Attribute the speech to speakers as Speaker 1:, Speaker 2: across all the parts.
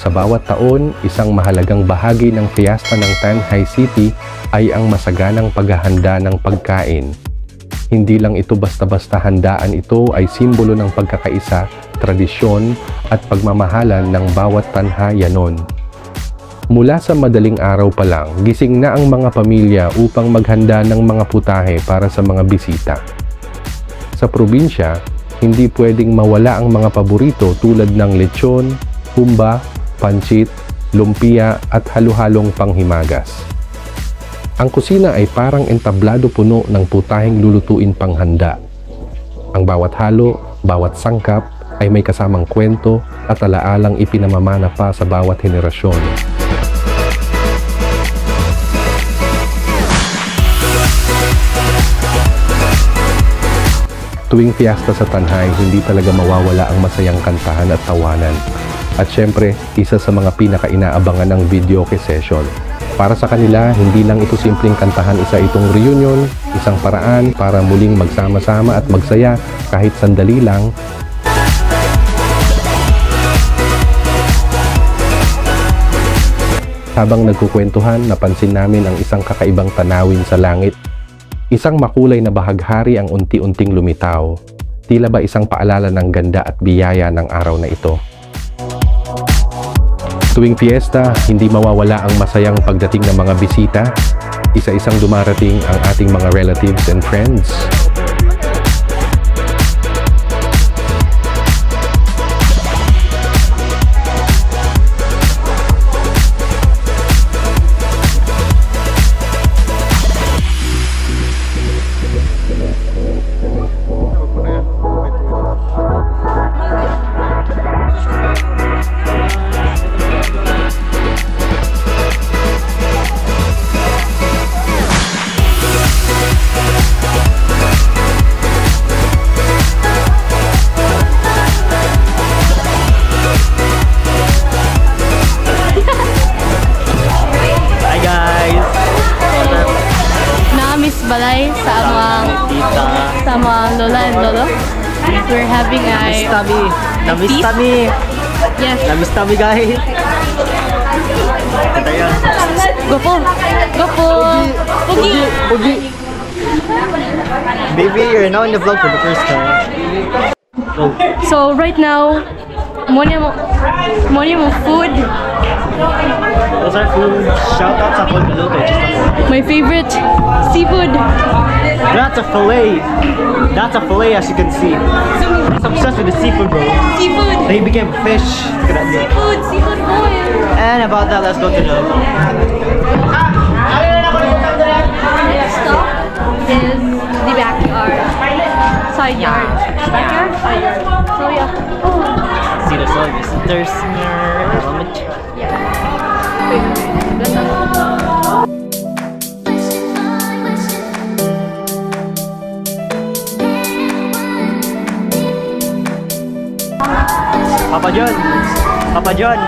Speaker 1: Sa bawat taon, isang mahalagang bahagi ng fiesta ng Tanjay City ay ang masaganang paghahanda ng pagkain. Hindi lang ito basta-basta handaan, ito ay simbolo ng pagkakaisa, tradisyon at pagmamahalan ng bawat Tanhayanon. Mula sa madaling araw pa lang, gising na ang mga pamilya upang maghanda ng mga putahe para sa mga bisita. Sa probinsya, hindi pwedeng mawala ang mga paborito tulad ng lechon, humba, pancit, lumpia at halo-halong panghimagas. Ang kusina ay parang entablado puno ng putaheng lulutuin panghanda. Ang bawat halo, bawat sangkap ay may kasamang kwento at alaalang ipinamamana pa sa bawat henerasyon. Tuwing fiesta sa Tanjay, hindi talaga mawawala ang masayang kantahan at tawanan. At syempre, isa sa mga pinaka-inaabangan ng videoke session. Para sa kanila, hindi lang ito simpleng kantahan, isa itong reunion, isang paraan para muling magsama-sama at magsaya kahit sandali lang. Habang nagkukwentuhan, napansin namin ang isang kakaibang tanawin sa langit. Isang makulay na bahaghari ang unti-unting lumitaw. Tila ba isang paalala ng ganda at biyaya ng araw na ito. Tuwing fiesta, hindi mawawala ang masayang pagdating ng mga bisita. Isa-isang dumarating ang ating mga relatives and friends.
Speaker 2: Balay sa mga lola and lolo. We're having a
Speaker 3: Namiss kami.
Speaker 2: Yes.
Speaker 3: Namiss kami guys.
Speaker 2: Go po.
Speaker 3: Pugi. Baby, you're now in the vlog for the first time.
Speaker 2: So right now, money mo food.
Speaker 3: Those are food. Shout out sa Polgaluto.
Speaker 2: My favorite seafood.
Speaker 3: That's a fillet. That's a fillet, as you can see. He's obsessed with the seafood, bro.
Speaker 2: Seafood.
Speaker 3: Then he became a fish. Look at that.
Speaker 2: Seafood boil.
Speaker 3: And about that, let's go to the...
Speaker 2: Next stop is the backyard. Side yard. Backyard? Side yard. So yeah.
Speaker 3: See the soil visitors here.
Speaker 2: Yeah.
Speaker 3: Papa John.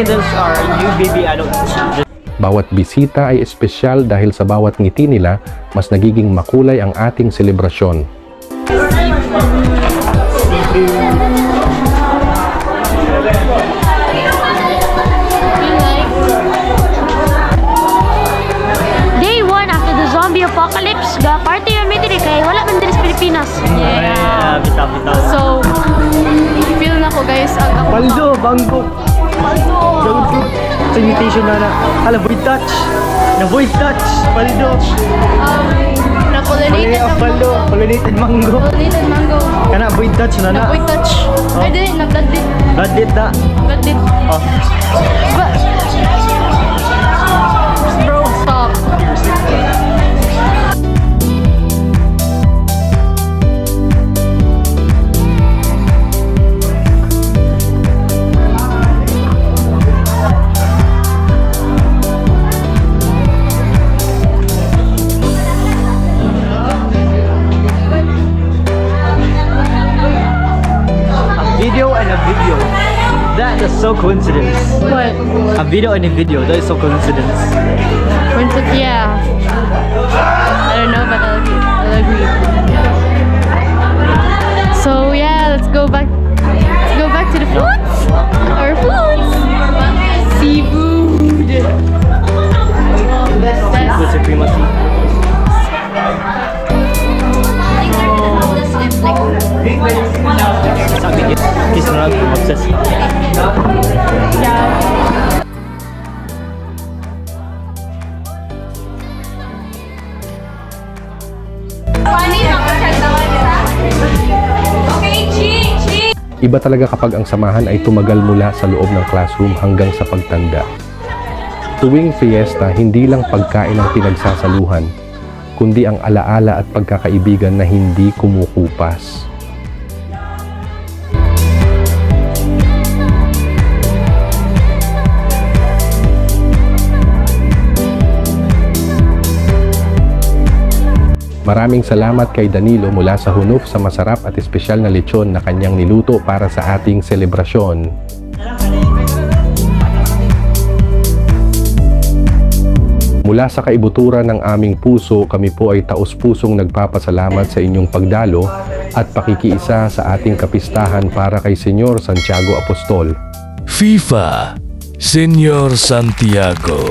Speaker 3: Those are new baby adults.
Speaker 1: Bawat bisita ay espesyal dahil sa bawat ngiti nila, mas nagiging makulay ang ating selebrasyon.
Speaker 2: Day 1 after the zombie apocalypse, ga party kami diri kay wala man diri sa Pilipinas.
Speaker 3: Yeah, bitaw.
Speaker 2: So, feel na ko guys ang
Speaker 3: Baldo, bangko. Sa invitation na hala, void touch. Na void touch. Baldo. Pollinated mango.
Speaker 2: Pollinated mango.
Speaker 3: Kana void touch na na.
Speaker 2: Void touch. Ay, dili, na-bloodlit.
Speaker 3: Bloodlit na.
Speaker 2: Bloodlit.
Speaker 3: Oh.
Speaker 2: Bro, stop.
Speaker 3: so coincidence.
Speaker 2: What?
Speaker 3: A video and a video. That is so coincidence.
Speaker 2: Yeah. I don't know, but I'll agree. So yeah, let's go back to the foods. Our foods. Seafood.
Speaker 3: Seafood supremacy. Sabi niya, he's not obsessed.
Speaker 2: Yeah.
Speaker 1: Iba talaga kapag ang samahan ay tumagal mula sa loob ng classroom hanggang sa pagtanda. Tuwing fiesta, hindi lang pagkain ang pinagsasaluhan, kundi ang alaala at pagkakaibigan na hindi kumukupas. Maraming salamat kay Danilo mula sa Hunuf sa masarap at espesyal na lechon na kanyang niluto para sa ating selebrasyon. Mula sa kaibuturan ng aming puso, kami po ay taos-pusong nagpapasalamat sa inyong pagdalo at pakikiisa sa ating kapistahan para kay Senyor Santiago Apostol.
Speaker 4: FIFA, Senyor Santiago.